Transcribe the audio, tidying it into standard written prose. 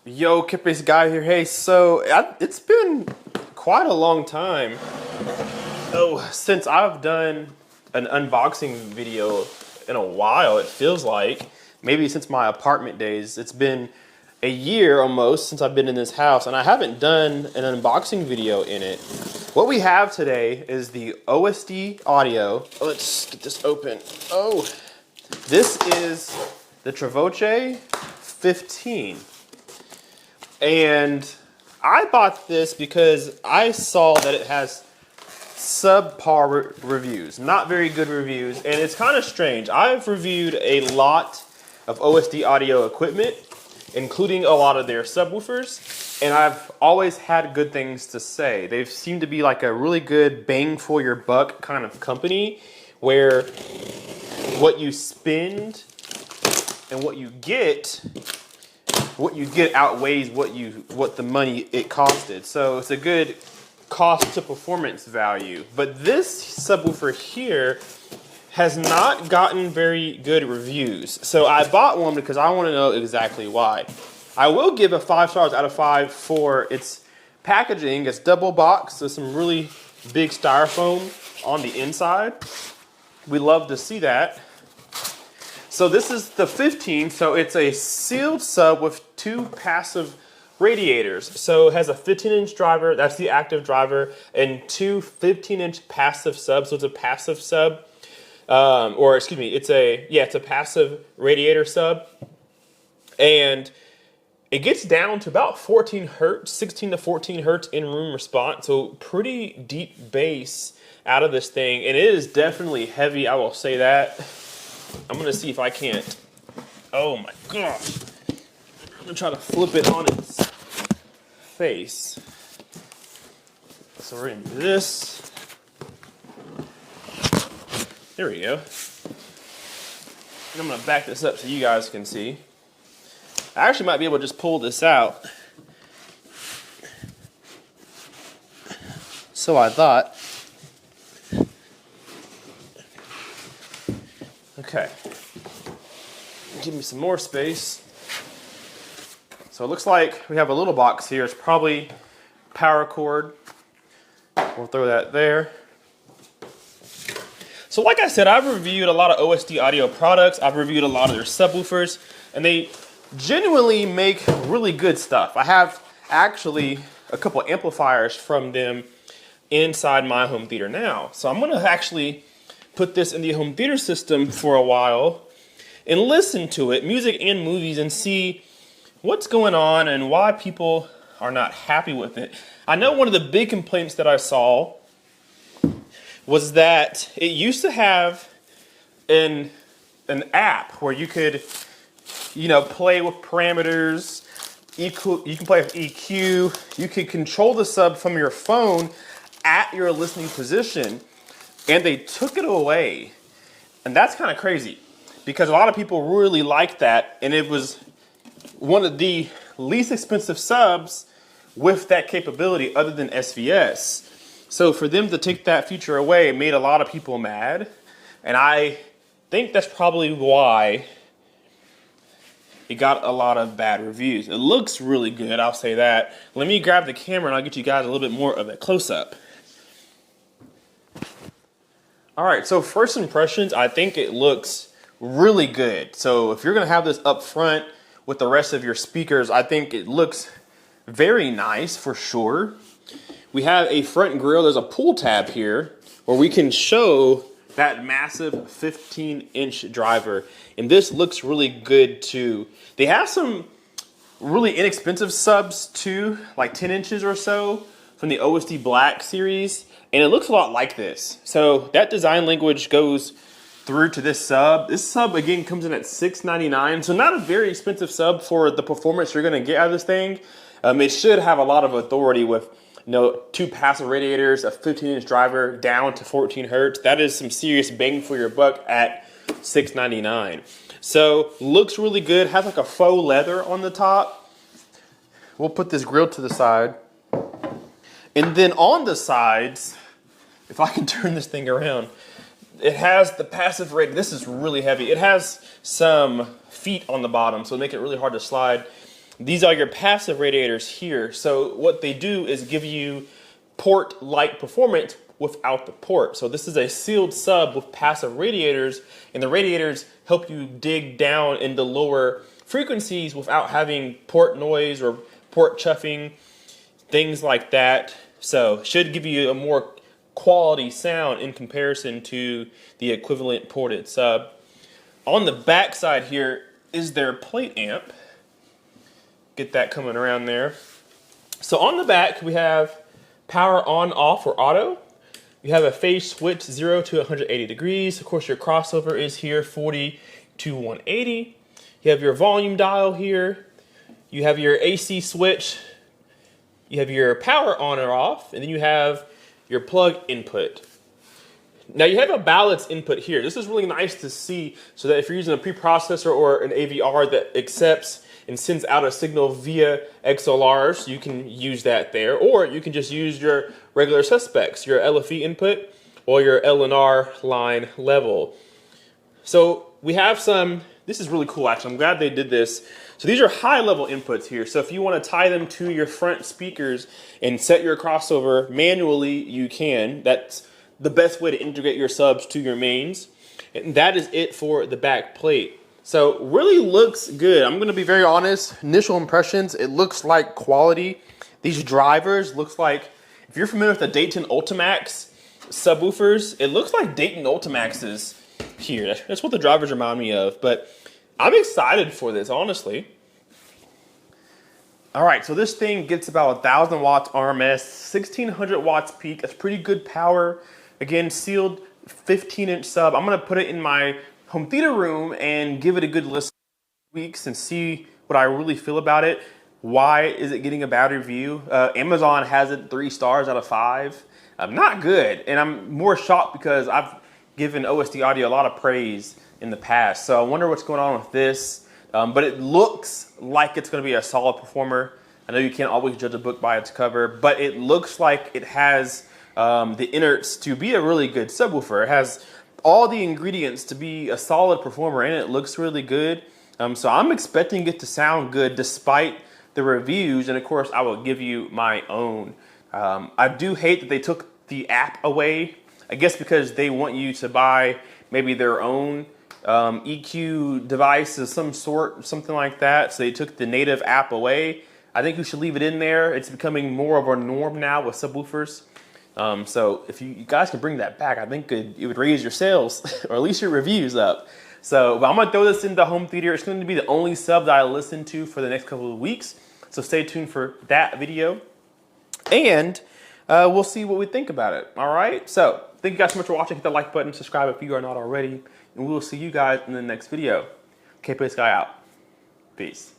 Yo, Kippe's guy here. Hey, it's been quite a long time since I've done an unboxing video in a while. It feels like maybe since my apartment days. It's been a year almost since I've been in this house, and I haven't done an unboxing video in it. What we have today is the OSD audio. Let's get this open. Oh, this is the Trevoce 15. And I bought this because I saw that it has subpar reviews, not very good reviews, and it's kind of strange. I've reviewed a lot of OSD audio equipment, including a lot of their subwoofers, and I've always had good things to say. They seem to be like a really good bang for your buck kind of company where what you spend and what you get outweighs what the money it costed. So it's a good cost to performance value. But this subwoofer here has not gotten very good reviews. So I bought one because I want to know exactly why. I will give it 5 stars out of 5 for its packaging. It's double boxed with some really big styrofoam on the inside. We love to see that. So this is the 15, so it's a sealed sub with 2 passive radiators. So it has a 15-inch driver, that's the active driver, and 2 15-inch passive subs. So it's a passive sub, it's a passive radiator sub. And it gets down to about 14 hertz, 16 to 14 hertz in room response. So pretty deep bass out of this thing. And it is definitely heavy, I will say that. I'm gonna see if I can't. Oh my gosh. I'm gonna try to flip it on its face. So we're gonna do this. There we go. And I'm gonna back this up so you guys can see. I actually might be able to just pull this out. So I thought. Okay, give me some more space. So it looks like we have a little box here. It's probably power cord. We'll throw that there. So like I said, I've reviewed a lot of OSD audio products. I've reviewed a lot of their subwoofers, and they genuinely make really good stuff. I have actually a couple amplifiers from them inside my home theater now. So I'm gonna actually put this in the home theater system for a while and listen to it, music and movies, and see what's going on and why people are not happy with it. I know one of the big complaints that I saw was that it used to have an app where you could, play with parameters. You can play with EQ. You could control the sub from your phone at your listening position. And they took it away. And that's kind of crazy because a lot of people really liked that. And it was one of the least expensive subs with that capability other than SVS. So for them to take that feature away, it made a lot of people mad. And I think that's probably why it got a lot of bad reviews. It looks really good, I'll say that. Let me grab the camera and I'll get you guys a little bit more of a close-up. All right, so first impressions, I think it looks really good. So if you're gonna have this up front with the rest of your speakers, I think it looks very nice for sure. We have a front grille. There's a pull tab here where we can show that massive 15-inch driver. And this looks really good too. They have some really inexpensive subs too, like 10 inches or so from the OSD Black series. And it looks a lot like this. So that design language goes through to this sub. This sub, again, comes in at $6.99. So not a very expensive sub for the performance you're gonna get out of this thing. It should have a lot of authority with 2 passive radiators, a 15-inch driver, down to 14 hertz. That is some serious bang for your buck at $6.99. So looks really good. Has like a faux leather on the top. We'll put this grill to the side. And then on the sides, if I can turn this thing around, it has the passive rating. This is really heavy. It has some feet on the bottom, so it make it really hard to slide. These are your passive radiators here. So what they do is give you port-like performance without the port. So this is a sealed sub with passive radiators, and the radiators help you dig down into lower frequencies without having port noise or port chuffing, things like that. So should give you a more quality sound in comparison to the equivalent ported sub. On the back side here is their plate amp. Get that coming around there. So on the back we have power on, off, or auto. You have a phase switch 0 to 180 degrees. Of course your crossover is here 40 to 180. You have your volume dial here. You have your AC switch. You have your power on or off, and then you have your plug input. Now you have a balance input here. This is really nice to see, so that if you're using a preprocessor or an AVR that accepts and sends out a signal via XLRs, you can use that there, or you can just use your regular suspects, your LFE input or your LNR line level. So we have some, this is really cool actually, I'm glad they did this. So these are high level inputs here. So if you want to tie them to your front speakers and set your crossover manually, you can. That's the best way to integrate your subs to your mains. And that is it for the back plate. So really looks good. I'm going to be very honest. Initial impressions, it looks like quality. These drivers looks like, if you're familiar with the Dayton Ultimax subwoofers, it looks like Dayton Ultimaxes here. That's what the drivers remind me of. But I'm excited for this, honestly. All right, so this thing gets about 1,000 watts RMS, 1,600 watts peak. That's pretty good power. Again, sealed 15-inch sub. I'm going to put it in my home theater room and give it a good listen weeks and see what I really feel about it. Why is it getting a bad review? Amazon has it 3 stars out of 5. Not good, and I'm more shocked because I've given OSD Audio a lot of praise in the past. So I wonder what's going on with this. But it looks like it's going to be a solid performer. I know you can't always judge a book by its cover, but it looks like it has the innards to be a really good subwoofer. It has all the ingredients to be a solid performer, and it looks really good. So I'm expecting it to sound good despite the reviews, and of course I will give you my own. I do hate that they took the app away. I guess because they want you to buy maybe their own EQ device of some sort, something like that. So they took the native app away. I think you should leave it in there. It's becoming more of a norm now with subwoofers. So if you guys can bring that back, I think it would raise your sales or at least your reviews up. So but I'm going to throw this into home theater. It's going to be the only sub that I listen to for the next couple of weeks. So stay tuned for that video. And we'll see what we think about it. All right. So thank you guys so much for watching. Hit that like button, subscribe if you are not already. And we will see you guys in the next video. KPSky out. Peace.